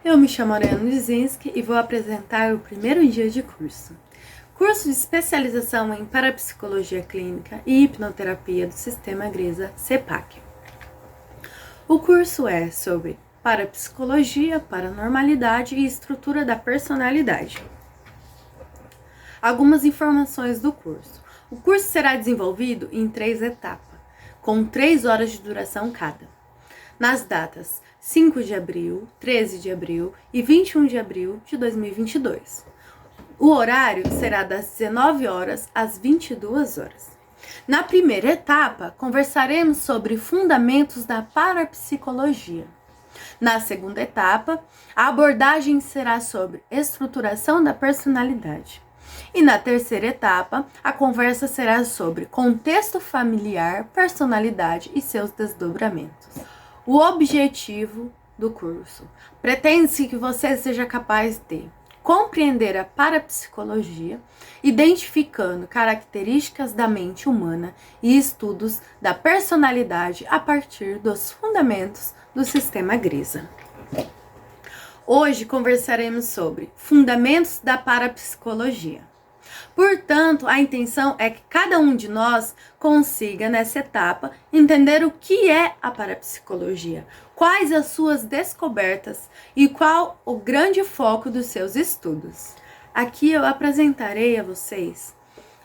Eu me chamo Ariana Lizinski e vou apresentar o primeiro dia de curso. Curso de especialização em Parapsicologia Clínica e Hipnoterapia do Sistema Grisa CEPAC. O curso é sobre Parapsicologia, Paranormalidade e Estrutura da Personalidade. Algumas informações do curso. O curso será desenvolvido em 3 etapas, com 3 horas de duração cada. Nas datas 5 de abril, 13 de abril e 21 de abril de 2022. O horário será das 19 horas às 22 horas. Na primeira etapa, conversaremos sobre fundamentos da parapsicologia. Na segunda etapa, a abordagem será sobre estruturação da personalidade. E na terceira etapa, a conversa será sobre contexto familiar, personalidade e seus desdobramentos. O objetivo do curso: pretende-se que você seja capaz de compreender a parapsicologia, identificando características da mente humana e estudos da personalidade a partir dos fundamentos do sistema Grisa. Hoje conversaremos sobre fundamentos da parapsicologia. Portanto, a intenção é que cada um de nós consiga, nessa etapa, entender o que é a parapsicologia, quais as suas descobertas e qual o grande foco dos seus estudos. Aqui eu apresentarei a vocês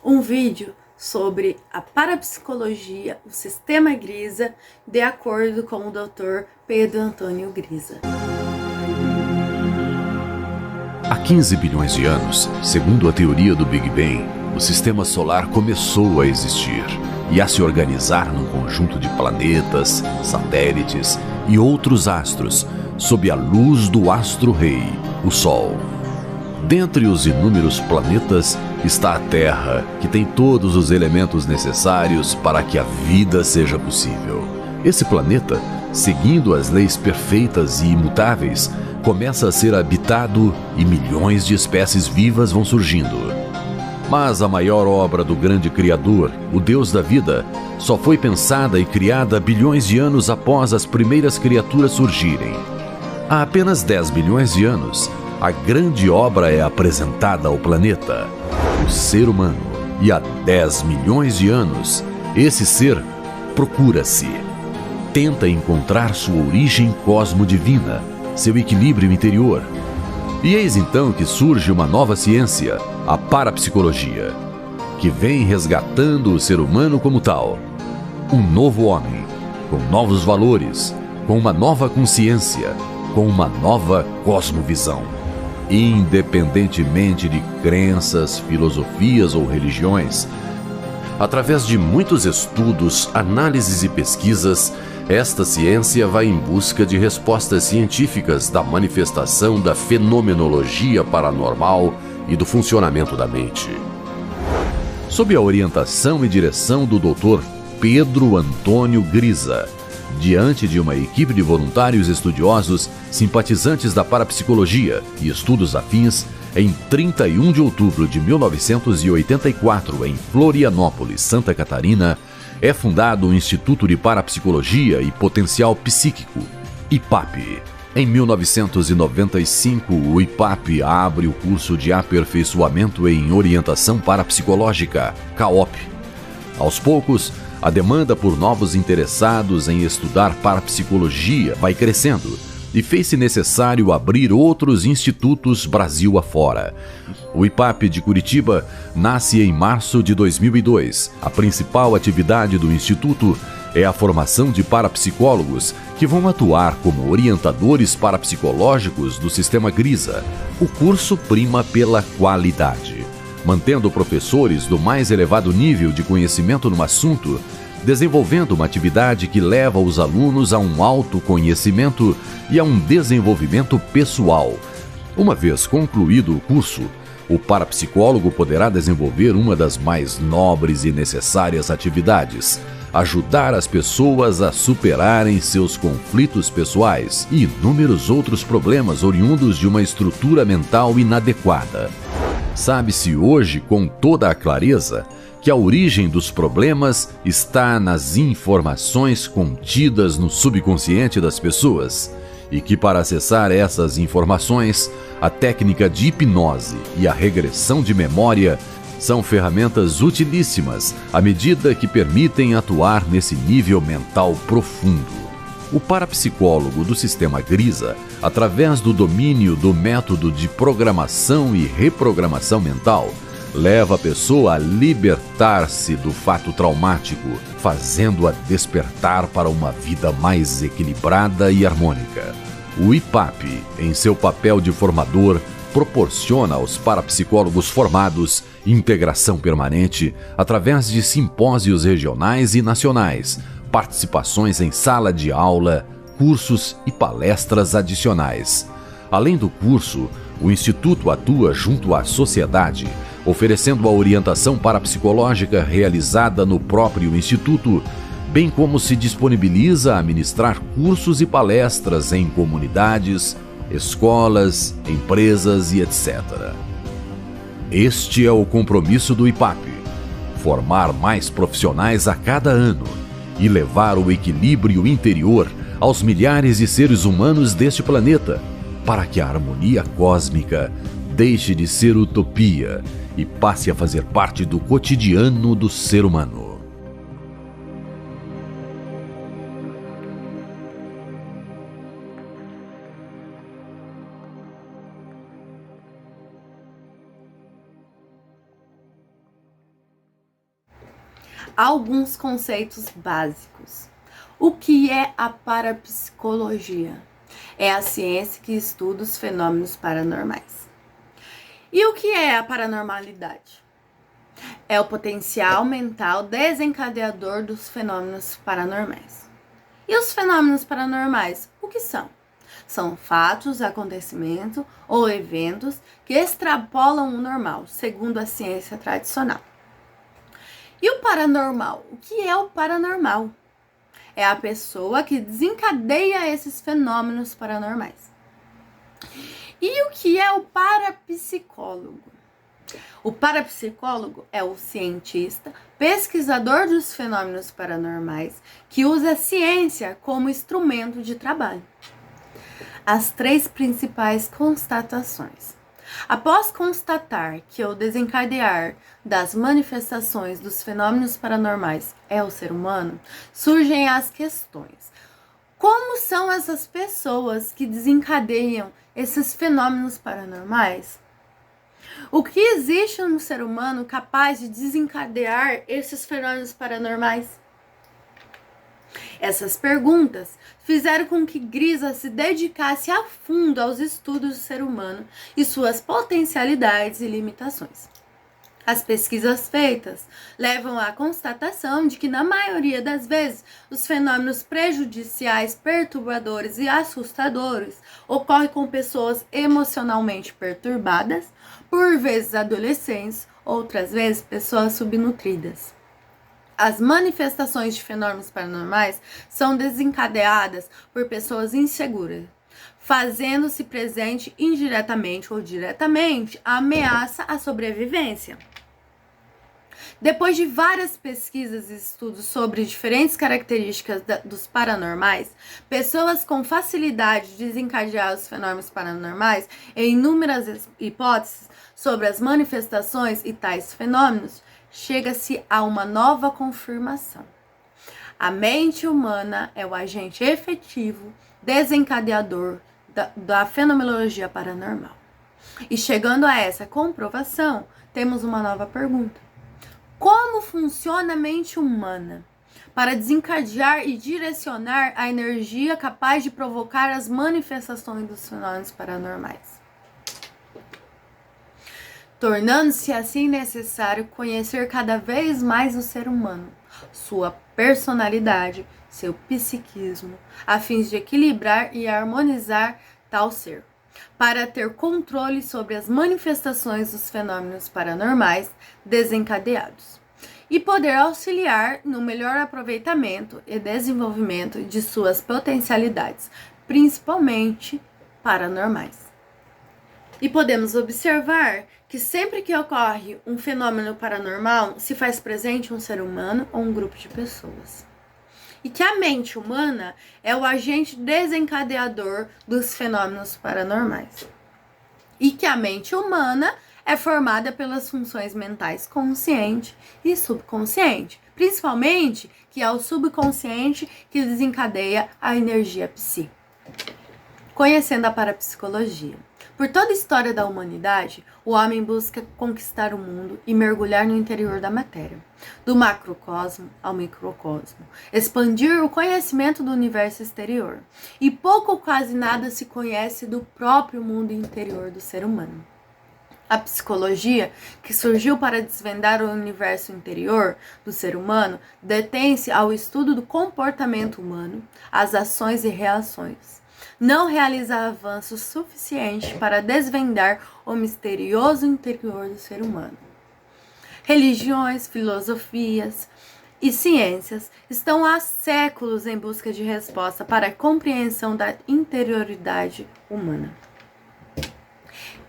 um vídeo sobre a parapsicologia, o sistema Grisa, de acordo com o Dr. Pedro Antônio Grisa. Há 15 bilhões de anos, segundo a teoria do Big Bang, o sistema solar começou a existir e a se organizar num conjunto de planetas, satélites e outros astros, sob a luz do astro-rei, o Sol. Dentre os inúmeros planetas está a Terra, que tem todos os elementos necessários para que a vida seja possível. Esse planeta, seguindo as leis perfeitas e imutáveis, começa a ser habitado e milhões de espécies vivas vão surgindo. Mas a maior obra do grande Criador, o Deus da vida, só foi pensada e criada bilhões de anos após as primeiras criaturas surgirem. Há apenas 10 bilhões de anos, a grande obra é apresentada ao planeta, o ser humano. E há 10 milhões de anos, esse ser procura-se, tenta encontrar sua origem cosmodivina, seu equilíbrio interior. E eis então que surge uma nova ciência, a parapsicologia, que vem resgatando o ser humano como tal. Um novo homem, com novos valores, com uma nova consciência, com uma nova cosmovisão. Independentemente de crenças, filosofias ou religiões, através de muitos estudos, análises e pesquisas, esta ciência vai em busca de respostas científicas da manifestação da fenomenologia paranormal e do funcionamento da mente. Sob a orientação e direção do Dr. Pedro Antônio Grisa, diante de uma equipe de voluntários estudiosos, simpatizantes da parapsicologia e estudos afins, em 31 de outubro de 1984, em Florianópolis, Santa Catarina, é fundado o Instituto de Parapsicologia e Potencial Psíquico, IPAP. Em 1995, o IPAP abre o curso de aperfeiçoamento em orientação parapsicológica, CAOP. Aos poucos, a demanda por novos interessados em estudar parapsicologia vai crescendo e fez-se necessário abrir outros institutos Brasil afora. O IPAP de Curitiba nasce em março de 2002. A principal atividade do instituto é a formação de parapsicólogos que vão atuar como orientadores parapsicológicos do sistema Grisa. O curso prima pela qualidade, mantendo professores do mais elevado nível de conhecimento no assunto, desenvolvendo uma atividade que leva os alunos a um autoconhecimento e a um desenvolvimento pessoal. Uma vez concluído o curso, o parapsicólogo poderá desenvolver uma das mais nobres e necessárias atividades: ajudar as pessoas a superarem seus conflitos pessoais e inúmeros outros problemas oriundos de uma estrutura mental inadequada. Sabe-se hoje com toda a clareza que a origem dos problemas está nas informações contidas no subconsciente das pessoas e que, para acessar essas informações, a técnica de hipnose e a regressão de memória são ferramentas utilíssimas à medida que permitem atuar nesse nível mental profundo. O parapsicólogo do sistema Grisa, através do domínio do método de programação e reprogramação mental, leva a pessoa a libertar-se do fato traumático, fazendo-a despertar para uma vida mais equilibrada e harmônica. O IPAP, em seu papel de formador, proporciona aos parapsicólogos formados integração permanente através de simpósios regionais e nacionais, participações em sala de aula, cursos e palestras adicionais. Além do curso, o Instituto atua junto à sociedade, oferecendo a orientação parapsicológica realizada no próprio Instituto, bem como se disponibiliza a ministrar cursos e palestras em comunidades, escolas, empresas e etc. Este é o compromisso do IPAP: formar mais profissionais a cada ano e levar o equilíbrio interior aos milhares de seres humanos deste planeta, para que a harmonia cósmica deixe de ser utopia e passe a fazer parte do cotidiano do ser humano. Alguns conceitos básicos. O que é a parapsicologia? É a ciência que estuda os fenômenos paranormais. E o que é a paranormalidade? É o potencial mental desencadeador dos fenômenos paranormais. E os fenômenos paranormais, o que são? São fatos, acontecimentos ou eventos que extrapolam o normal, segundo a ciência tradicional. E o paranormal? O que é o paranormal? É a pessoa que desencadeia esses fenômenos paranormais. E o que é o parapsicólogo? O parapsicólogo é o cientista, pesquisador dos fenômenos paranormais, que usa a ciência como instrumento de trabalho. As 3 principais constatações. Após constatar que o desencadear das manifestações dos fenômenos paranormais é o ser humano, surgem as questões. Como são essas pessoas que desencadeiam esses fenômenos paranormais? O que existe no ser humano capaz de desencadear esses fenômenos paranormais? Essas perguntas fizeram com que Grisa se dedicasse a fundo aos estudos do ser humano e suas potencialidades e limitações. As pesquisas feitas levam à constatação de que, na maioria das vezes, os fenômenos prejudiciais, perturbadores e assustadores ocorrem com pessoas emocionalmente perturbadas, por vezes adolescentes, outras vezes pessoas subnutridas. As manifestações de fenômenos paranormais são desencadeadas por pessoas inseguras, fazendo-se presente indiretamente ou diretamente a ameaça à sobrevivência. Depois de várias pesquisas e estudos sobre diferentes características dos paranormais, pessoas com facilidade de desencadear os fenômenos paranormais em inúmeras hipóteses sobre as manifestações e tais fenômenos, chega-se a uma nova confirmação. A mente humana é o agente efetivo, desencadeador da fenomenologia paranormal. E chegando a essa comprovação, temos uma nova pergunta. Como funciona a mente humana para desencadear e direcionar a energia capaz de provocar as manifestações dos fenômenos paranormais? Tornando-se assim necessário conhecer cada vez mais o ser humano, sua personalidade, seu psiquismo, a fim de equilibrar e harmonizar tal ser, para ter controle sobre as manifestações dos fenômenos paranormais desencadeados e poder auxiliar no melhor aproveitamento e desenvolvimento de suas potencialidades, principalmente paranormais. E podemos observar que sempre que ocorre um fenômeno paranormal, se faz presente um ser humano ou um grupo de pessoas. E que a mente humana é o agente desencadeador dos fenômenos paranormais. E que a mente humana é formada pelas funções mentais consciente e subconsciente, principalmente que é o subconsciente que desencadeia a energia psi. Conhecendo a parapsicologia. Por toda a história da humanidade, o homem busca conquistar o mundo e mergulhar no interior da matéria, do macrocosmo ao microcosmo, expandir o conhecimento do universo exterior. E pouco ou quase nada se conhece do próprio mundo interior do ser humano. A psicologia, que surgiu para desvendar o universo interior do ser humano, detém-se ao estudo do comportamento humano, as ações e reações. Não realiza avanço suficiente para desvendar o misterioso interior do ser humano. Religiões, filosofias e ciências estão há séculos em busca de resposta para a compreensão da interioridade humana.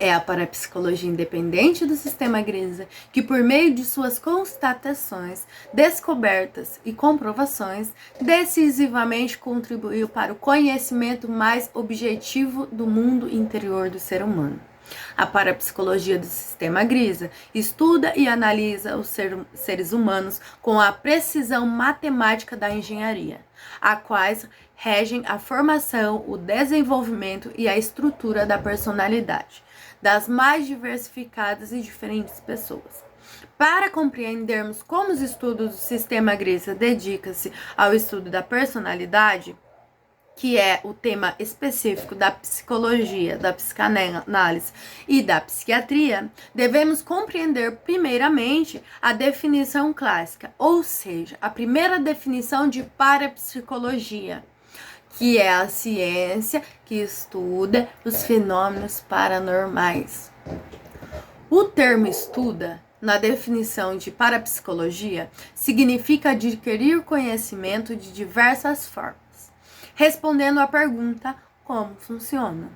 É a parapsicologia independente do sistema Grisa que, por meio de suas constatações, descobertas e comprovações, decisivamente contribuiu para o conhecimento mais objetivo do mundo interior do ser humano. A parapsicologia do sistema Grisa estuda e analisa os seres humanos com a precisão matemática da engenharia, a quais regem a formação, o desenvolvimento e a estrutura da personalidade das mais diversificadas e diferentes pessoas. Para compreendermos como os estudos do sistema Grisa dedicam-se ao estudo da personalidade, que é o tema específico da psicologia, da psicanálise e da psiquiatria, devemos compreender primeiramente a definição clássica, ou seja, a primeira definição de parapsicologia, que é a ciência que estuda os fenômenos paranormais. O termo estuda, na definição de parapsicologia, significa adquirir conhecimento de diversas formas, respondendo à pergunta como funciona,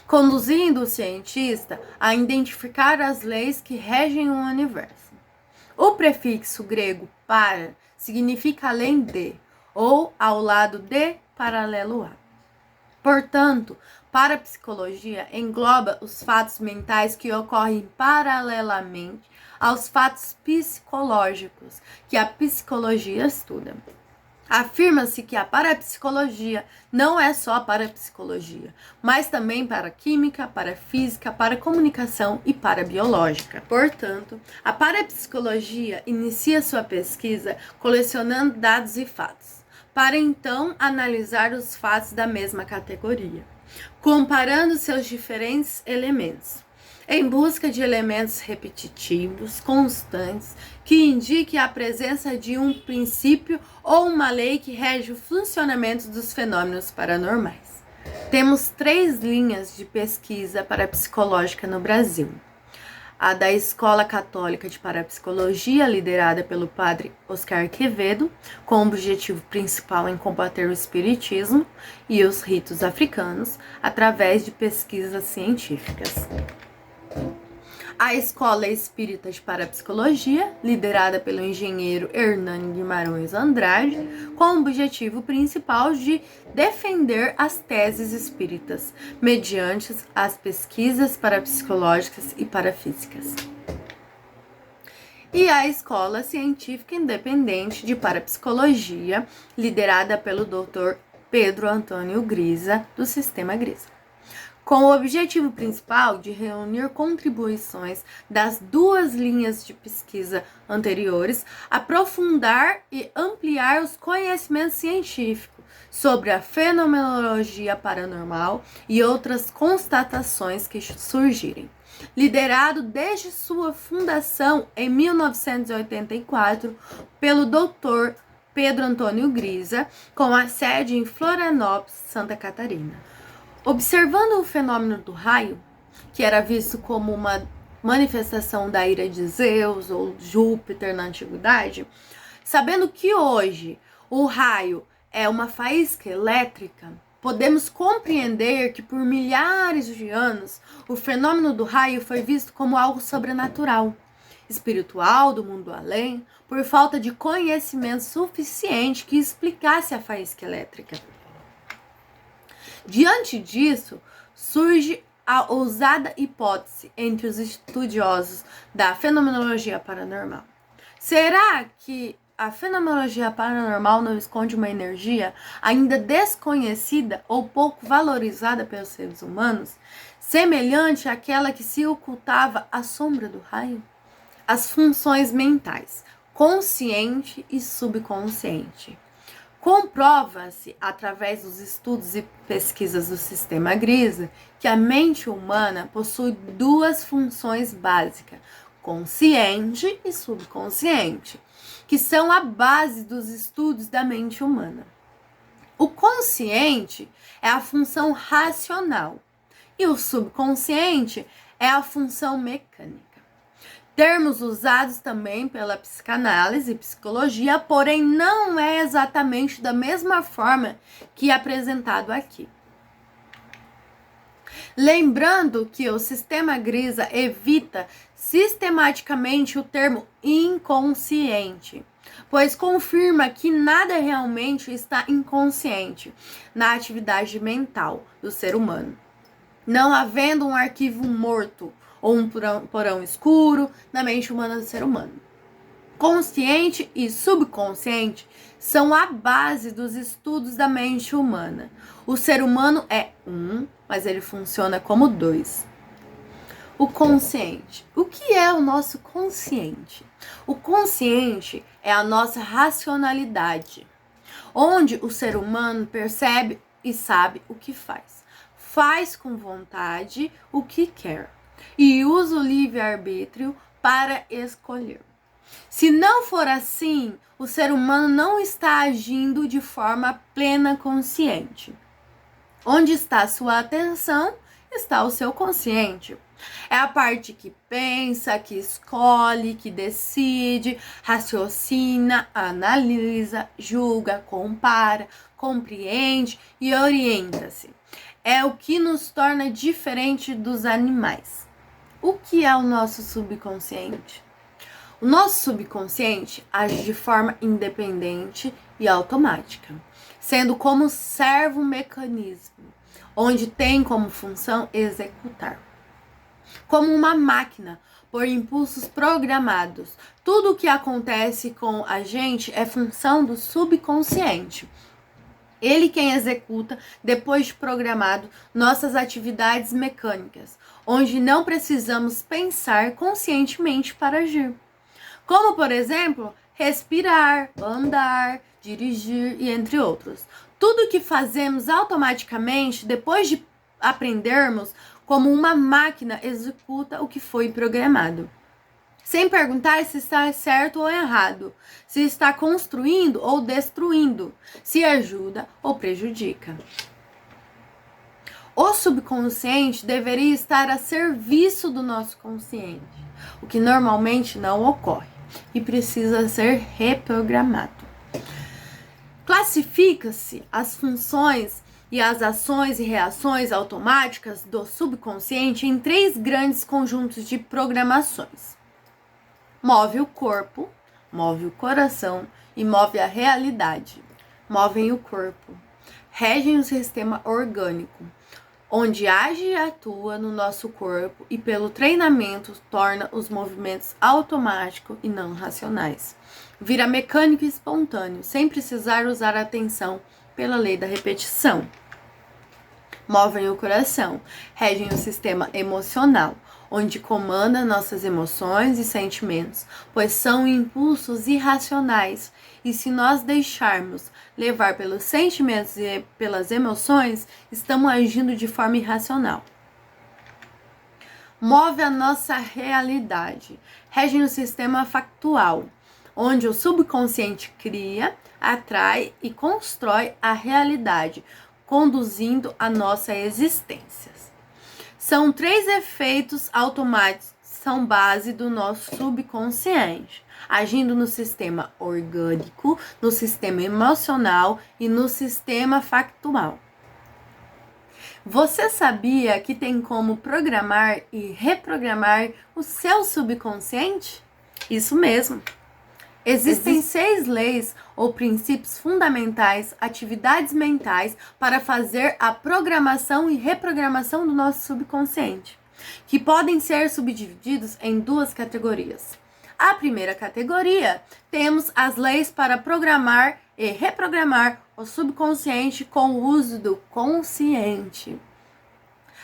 conduzindo o cientista a identificar as leis que regem o universo. O prefixo grego para significa além de, ou ao lado de, paralelo a. Portanto, parapsicologia engloba os fatos mentais que ocorrem paralelamente aos fatos psicológicos que a psicologia estuda. Afirma-se que a parapsicologia não é só parapsicologia, mas também para química, para física, para comunicação e para biológica. Portanto, a parapsicologia inicia sua pesquisa colecionando dados e fatos, para então analisar os fatos da mesma categoria, comparando seus diferentes elementos, em busca de elementos repetitivos, constantes, que indiquem a presença de um princípio ou uma lei que rege o funcionamento dos fenômenos paranormais. Temos 3 linhas de pesquisa parapsicológica no Brasil. A da Escola Católica de Parapsicologia, liderada pelo padre Oscar Quevedo, com o objetivo principal em combater o espiritismo e os ritos africanos através de pesquisas científicas. A Escola Espírita de Parapsicologia, liderada pelo engenheiro Hernani Guimarães Andrade, com o objetivo principal de defender as teses espíritas, mediante as pesquisas parapsicológicas e parafísicas. E a Escola Científica Independente de Parapsicologia, liderada pelo Dr. Pedro Antônio Grisa, do Sistema Grisa, com o objetivo principal de reunir contribuições das 2 linhas de pesquisa anteriores, aprofundar e ampliar os conhecimentos científicos sobre a fenomenologia paranormal e outras constatações que surgirem. Liderado desde sua fundação em 1984 pelo Dr. Pedro Antônio Grisa, com a sede em Florianópolis, Santa Catarina. Observando o fenômeno do raio, que era visto como uma manifestação da ira de Zeus ou Júpiter na antiguidade, sabendo que hoje o raio é uma faísca elétrica podemos compreender que por milhares de anos o fenômeno do raio foi visto como algo sobrenatural, espiritual, do mundo além, por falta de conhecimento suficiente que explicasse a faísca elétrica. Diante disso, surge a ousada hipótese entre os estudiosos da fenomenologia paranormal. Será que a fenomenologia paranormal não esconde uma energia ainda desconhecida ou pouco valorizada pelos seres humanos, semelhante àquela que se ocultava à sombra do raio? As funções mentais, consciente e subconsciente. Comprova-se, através dos estudos e pesquisas do sistema Grisa, que a mente humana possui duas funções básicas, consciente e subconsciente, que são a base dos estudos da mente humana. O consciente é a função racional e o subconsciente é a função mecânica. Termos usados também pela psicanálise e psicologia, porém não é exatamente da mesma forma que apresentado aqui. Lembrando que o sistema Grisa evita sistematicamente o termo inconsciente, pois confirma que nada realmente está inconsciente na atividade mental do ser humano, não havendo um arquivo morto ou um porão escuro na mente humana do ser humano. Consciente e subconsciente são a base dos estudos da mente humana. O ser humano é um, mas ele funciona como dois. O consciente. O que é o nosso consciente? O consciente é a nossa racionalidade, onde o ser humano percebe e sabe o que faz. Faz com vontade o que quer e usa o livre-arbítrio para escolher. Se não for assim, o ser humano não está agindo de forma plena consciente. Onde está a sua atenção, está o seu consciente. É a parte que pensa, que escolhe, que decide, raciocina, analisa, julga, compara, compreende e orienta-se. É o que nos torna diferente dos animais. O que é o nosso subconsciente? O nosso subconsciente age de forma independente e automática, sendo como servo-mecanismo, onde tem como função executar. Como uma máquina, por impulsos programados. Tudo o que acontece com a gente é função do subconsciente. Ele quem executa, depois de programado, nossas atividades mecânicas, onde não precisamos pensar conscientemente para agir. Como, por exemplo, respirar, andar, dirigir e entre outros. Tudo que fazemos automaticamente, depois de aprendermos, como uma máquina executa o que foi programado, sem perguntar se está certo ou errado, se está construindo ou destruindo, se ajuda ou prejudica. O subconsciente deveria estar a serviço do nosso consciente, o que normalmente não ocorre e precisa ser reprogramado. Classifica-se as funções e as ações e reações automáticas do subconsciente em 3 grandes conjuntos de programações. Move o corpo, move o coração e move a realidade. Movem o corpo, regem o sistema orgânico, onde age e atua no nosso corpo e pelo treinamento torna os movimentos automáticos e não racionais. Vira mecânico e espontâneo, sem precisar usar atenção pela lei da repetição. Movem o coração, regem o sistema emocional, onde comanda nossas emoções e sentimentos, pois são impulsos irracionais, e se nós deixarmos levar pelos sentimentos e pelas emoções, estamos agindo de forma irracional. Move a nossa realidade, regem o sistema factual, onde o subconsciente cria, atrai e constrói a realidade, conduzindo a nossa existência. São 3 efeitos automáticos que são base do nosso subconsciente, agindo no sistema orgânico, no sistema emocional e no sistema factual. Você sabia que tem como programar e reprogramar o seu subconsciente? Isso mesmo. Existem 6 leis ou princípios fundamentais, atividades mentais para fazer a programação e reprogramação do nosso subconsciente, que podem ser subdivididos em 2 categorias. A primeira categoria, temos as leis para programar e reprogramar o subconsciente com o uso do consciente.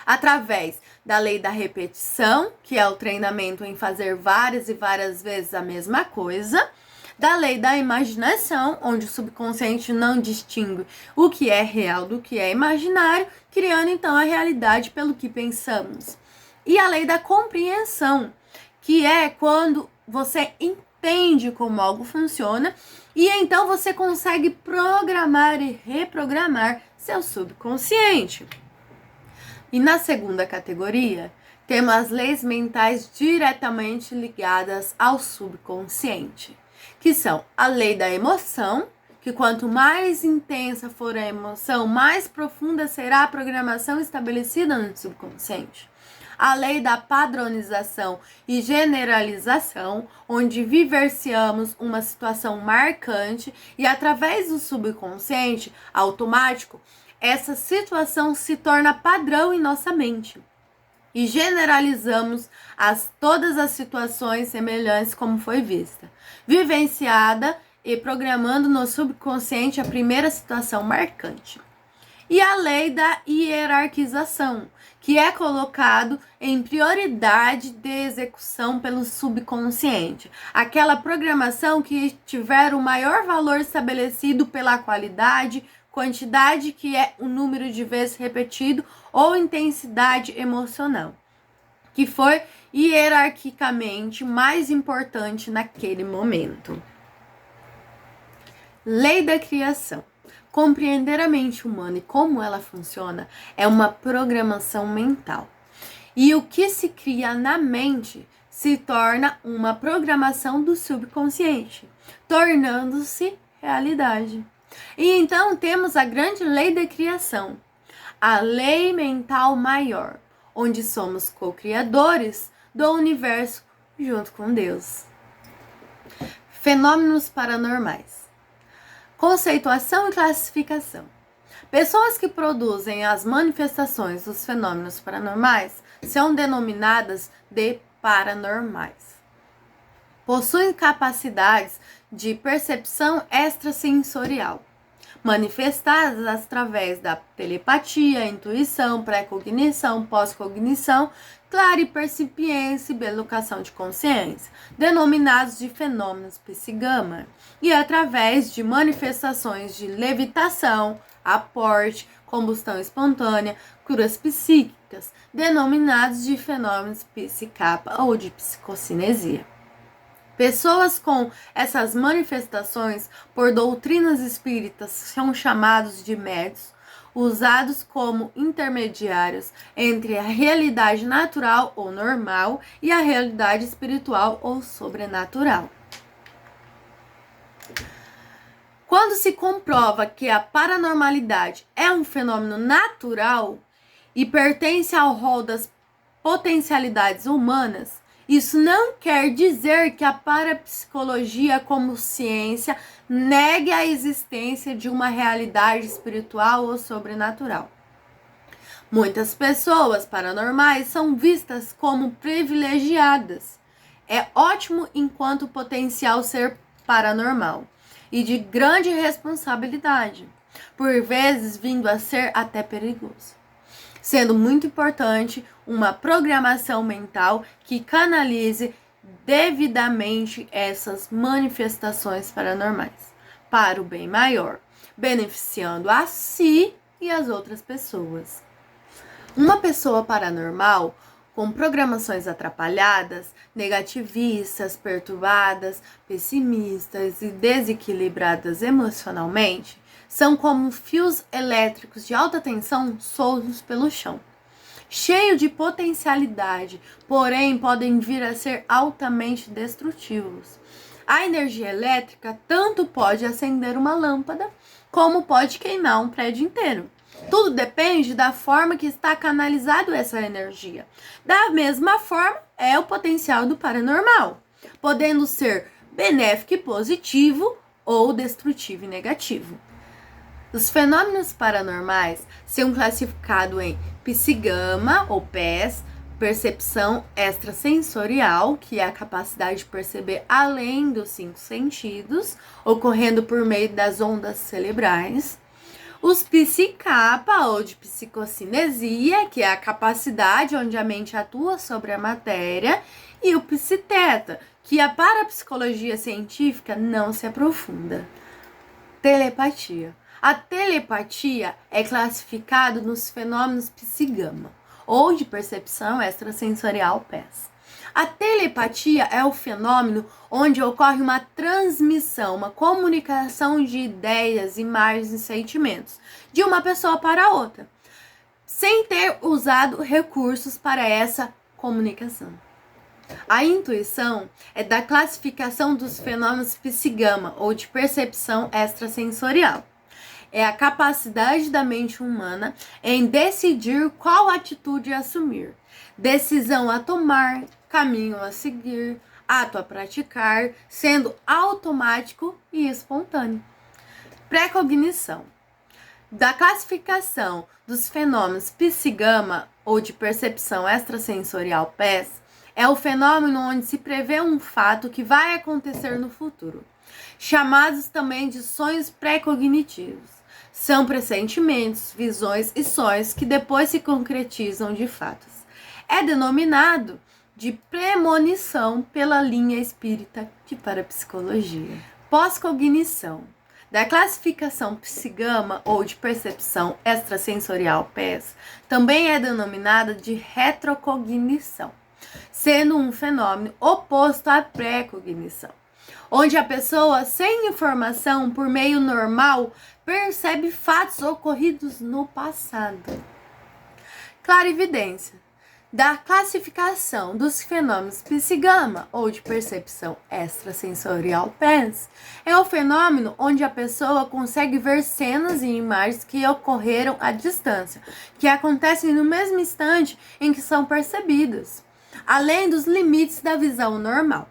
Através da lei da repetição, que é o treinamento em fazer várias e várias vezes a mesma coisa, da lei da imaginação, onde o subconsciente não distingue o que é real do que é imaginário, criando então a realidade pelo que pensamos. E a lei da compreensão, que é quando você entende como algo funciona e então você consegue programar e reprogramar seu subconsciente. E na segunda categoria, temos as leis mentais diretamente ligadas ao subconsciente, que são a lei da emoção, que quanto mais intensa for a emoção, mais profunda será a programação estabelecida no subconsciente. A lei da padronização e generalização, onde vivenciamos uma situação marcante e através do subconsciente automático, essa situação se torna padrão em nossa mente. E generalizamos todas as situações semelhantes como foi vista, vivenciada e programando no subconsciente a primeira situação marcante. E a lei da hierarquização, que é colocado em prioridade de execução pelo subconsciente. Aquela programação que tiver o maior valor estabelecido pela qualidade, quantidade, que é o número de vezes repetido, ou intensidade emocional, que for hierarquicamente mais importante naquele momento. Lei da criação. Compreender a mente humana e como ela funciona é uma programação mental. E o que se cria na mente se torna uma programação do subconsciente, tornando-se realidade. E então temos a grande lei da criação, a lei mental maior, onde somos co-criadores do universo junto com Deus. Fenômenos paranormais. Conceituação e classificação. Pessoas que produzem as manifestações dos fenômenos paranormais são denominadas de paranormais. Possuem capacidades de percepção extrasensorial, manifestadas através da telepatia, intuição, pré-cognição, pós-cognição, claripercipiência e bilocação de consciência, denominados de fenômenos psi-gama, e através de manifestações de levitação, aporte, combustão espontânea, curas psíquicas, denominados de fenômenos psi-kappa ou de psicocinesia. Pessoas com essas manifestações por doutrinas espíritas são chamados de médiuns, usados como intermediários entre a realidade natural ou normal e a realidade espiritual ou sobrenatural. Quando se comprova que a paranormalidade é um fenômeno natural e pertence ao rol das potencialidades humanas, isso não quer dizer que a parapsicologia como ciência negue a existência de uma realidade espiritual ou sobrenatural. Muitas pessoas paranormais são vistas como privilegiadas. É ótimo enquanto potencial ser paranormal e de grande responsabilidade, por vezes vindo a ser até perigoso, sendo muito importante uma programação mental que canalize devidamente essas manifestações paranormais para o bem maior, beneficiando a si e as outras pessoas. Uma pessoa paranormal com programações atrapalhadas, negativistas, perturbadas, pessimistas e desequilibradas emocionalmente, são como fios elétricos de alta tensão soltos pelo chão, cheio de potencialidade, porém podem vir a ser altamente destrutivos. A energia elétrica tanto pode acender uma lâmpada, como pode queimar um prédio inteiro. Tudo depende da forma que está canalizado essa energia. Da mesma forma, é o potencial do paranormal, podendo ser benéfico e positivo ou destrutivo e negativo. Os fenômenos paranormais são classificados em psigama ou PES, percepção extrasensorial, que é a capacidade de perceber além dos 5 sentidos, ocorrendo por meio das ondas cerebrais. Os psicapa, ou de psicocinesia, que é a capacidade onde a mente atua sobre a matéria. E o psiteta, que a parapsicologia científica não se aprofunda. Telepatia. A telepatia é classificada nos fenômenos psigama, ou de percepção extrasensorial PES. A telepatia é o fenômeno onde ocorre uma transmissão, uma comunicação de ideias, imagens e sentimentos de uma pessoa para outra, sem ter usado recursos para essa comunicação. A intuição é da classificação dos fenômenos psigama, ou de percepção extrasensorial. É a capacidade da mente humana em decidir qual atitude assumir, decisão a tomar, caminho a seguir, ato a praticar, sendo automático e espontâneo. Precognição. Da classificação dos fenômenos psigama, ou de percepção extrasensorial PES, é o fenômeno onde se prevê um fato que vai acontecer no futuro, chamados também de sonhos pré-cognitivos. São pressentimentos, visões e sonhos que depois se concretizam de fatos. É denominado de premonição pela linha espírita de parapsicologia. Pós-cognição. Da classificação psigama, ou de percepção extrasensorial PES, também é denominada de retrocognição, sendo um fenômeno oposto à pré-cognição, onde a pessoa, sem informação por meio normal, percebe fatos ocorridos no passado. Clarividência. Da classificação dos fenômenos psigama, ou de percepção extrasensorial PES, é o fenômeno onde a pessoa consegue ver cenas e imagens que ocorreram à distância, que acontecem no mesmo instante em que são percebidas, além dos limites da visão normal.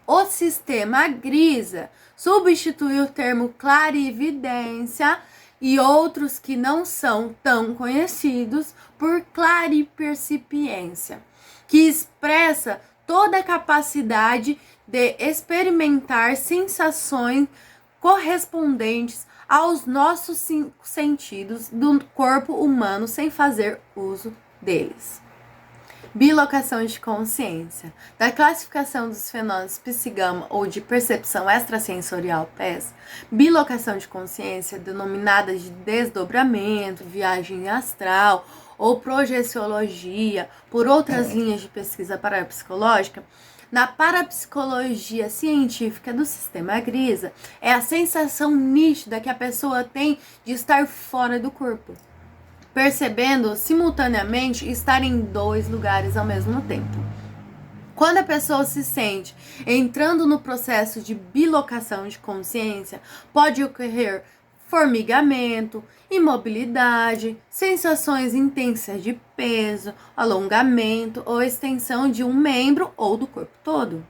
O sistema Grisa substitui o termo clarividência e outros que não são tão conhecidos por claripercipiência, que expressa toda a capacidade de experimentar sensações correspondentes aos nossos 5 sentidos do corpo humano sem fazer uso deles. Bilocação de consciência. Da classificação dos fenômenos psigama, ou de percepção extrasensorial PES, bilocação de consciência, denominada de desdobramento, viagem astral ou projeciologia, por outras linhas de pesquisa parapsicológica, na parapsicologia científica do sistema Grisa, é a sensação nítida que a pessoa tem de estar fora do corpo, percebendo simultaneamente estar em 2 lugares ao mesmo tempo. Quando a pessoa se sente entrando no processo de bilocação de consciência, pode ocorrer formigamento, imobilidade, sensações intensas de peso, alongamento ou extensão de um membro ou do corpo todo.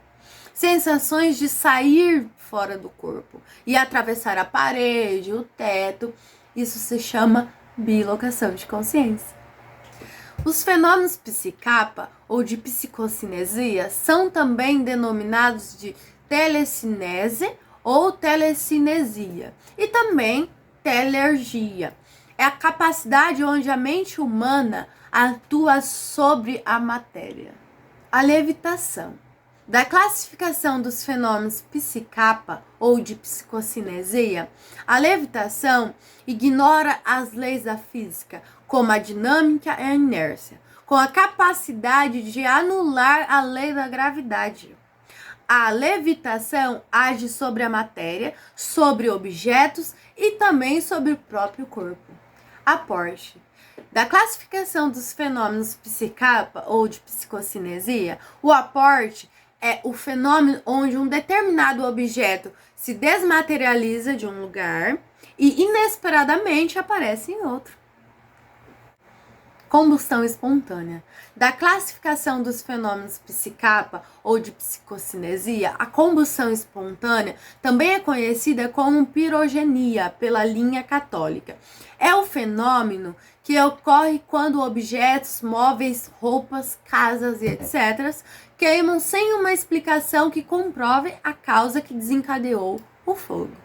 Sensações de sair fora do corpo e atravessar a parede, o teto, isso se chama bilocação de consciência. Os fenômenos psicapa, ou de psicocinesia, são também denominados de telecinese ou telecinesia, e também telergia. É a capacidade onde a mente humana atua sobre a matéria. A levitação. Da classificação dos fenômenos psicapa, ou de psicocinesia, a levitação ignora as leis da física, como a dinâmica e a inércia, com a capacidade de anular a lei da gravidade. A levitação age sobre a matéria, sobre objetos e também sobre o próprio corpo. Aporte. Da classificação dos fenômenos psicapa, ou de psicocinesia, o aporte é o fenômeno onde um determinado objeto se desmaterializa de um lugar e inesperadamente aparece em outro. Combustão espontânea. Da classificação dos fenômenos psicapa ou de psicocinesia, a combustão espontânea também é conhecida como pirogenia pela linha católica. É o fenômeno que ocorre quando objetos, móveis, roupas, casas e etc. queimam sem uma explicação que comprove a causa que desencadeou o fogo.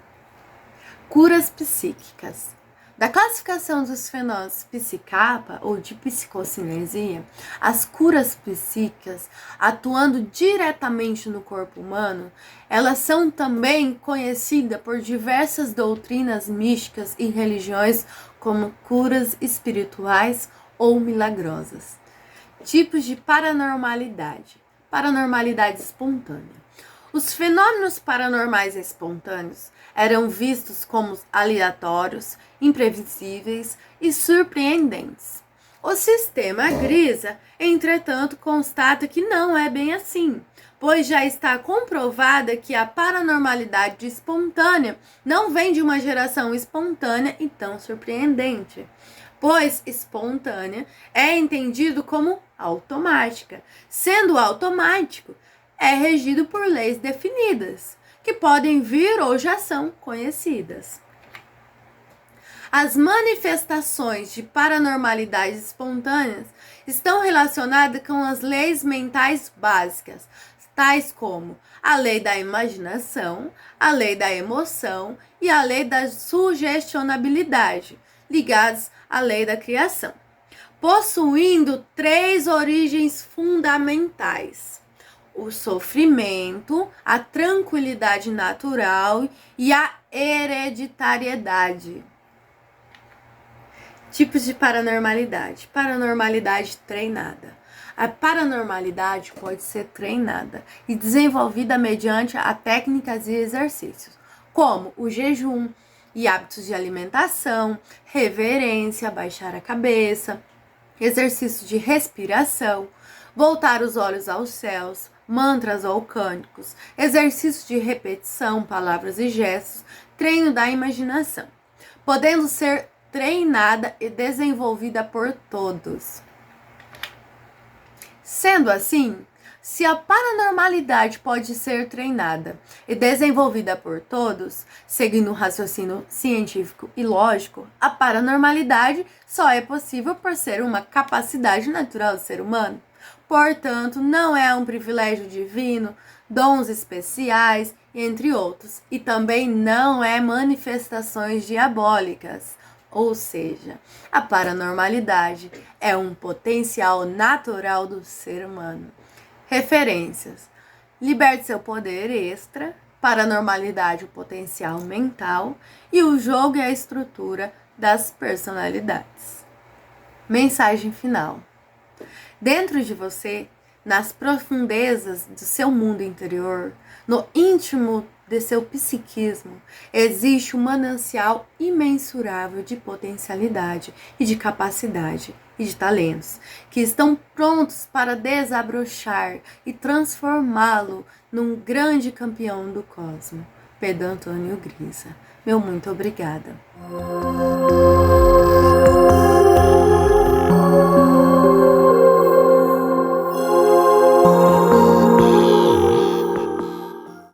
Curas psíquicas. Da classificação dos fenômenos psicapa ou de psicocinesia, as curas psíquicas, atuando diretamente no corpo humano, elas são também conhecidas por diversas doutrinas místicas e religiões como curas espirituais ou milagrosas. Tipos de paranormalidade. Paranormalidade espontânea. Os fenômenos paranormais espontâneos eram vistos como aleatórios, imprevisíveis e surpreendentes. O sistema Grisa, entretanto, constata que não é bem assim, pois já está comprovada que a paranormalidade espontânea não vem de uma geração espontânea e tão surpreendente, pois espontânea é entendido como automática. Sendo automático, é regido por leis definidas, que podem vir ou já são conhecidas. As manifestações de paranormalidades espontâneas estão relacionadas com as leis mentais básicas, tais como a lei da imaginação, a lei da emoção e a lei da sugestionabilidade, ligadas à lei da criação, possuindo 3 origens fundamentais: o sofrimento, a tranquilidade natural e a hereditariedade. Tipos de paranormalidade. Paranormalidade treinada. A paranormalidade pode ser treinada e desenvolvida mediante a técnicas e exercícios, como o jejum e hábitos de alimentação, reverência, baixar a cabeça, exercício de respiração, voltar os olhos aos céus, mantras ou cânticos, exercício de repetição, palavras e gestos, treino da imaginação, podendo ser treinada e desenvolvida por todos. Sendo assim, se a paranormalidade pode ser treinada e desenvolvida por todos, seguindo um raciocínio científico e lógico, a paranormalidade só é possível por ser uma capacidade natural do ser humano. Portanto, não é um privilégio divino, dons especiais, entre outros, e também não é manifestações diabólicas. Ou seja, a paranormalidade é um potencial natural do ser humano. Referências: Liberte seu poder extra, Paranormalidade, o potencial mental e o jogo e a estrutura das personalidades. Mensagem final: dentro de você, nas profundezas do seu mundo interior, no íntimo de seu psiquismo, existe um manancial imensurável de potencialidade e de capacidade e de talentos que estão prontos para desabrochar e transformá-lo num grande campeão do cosmos. Pedro Antônio Grisa. Meu muito obrigada.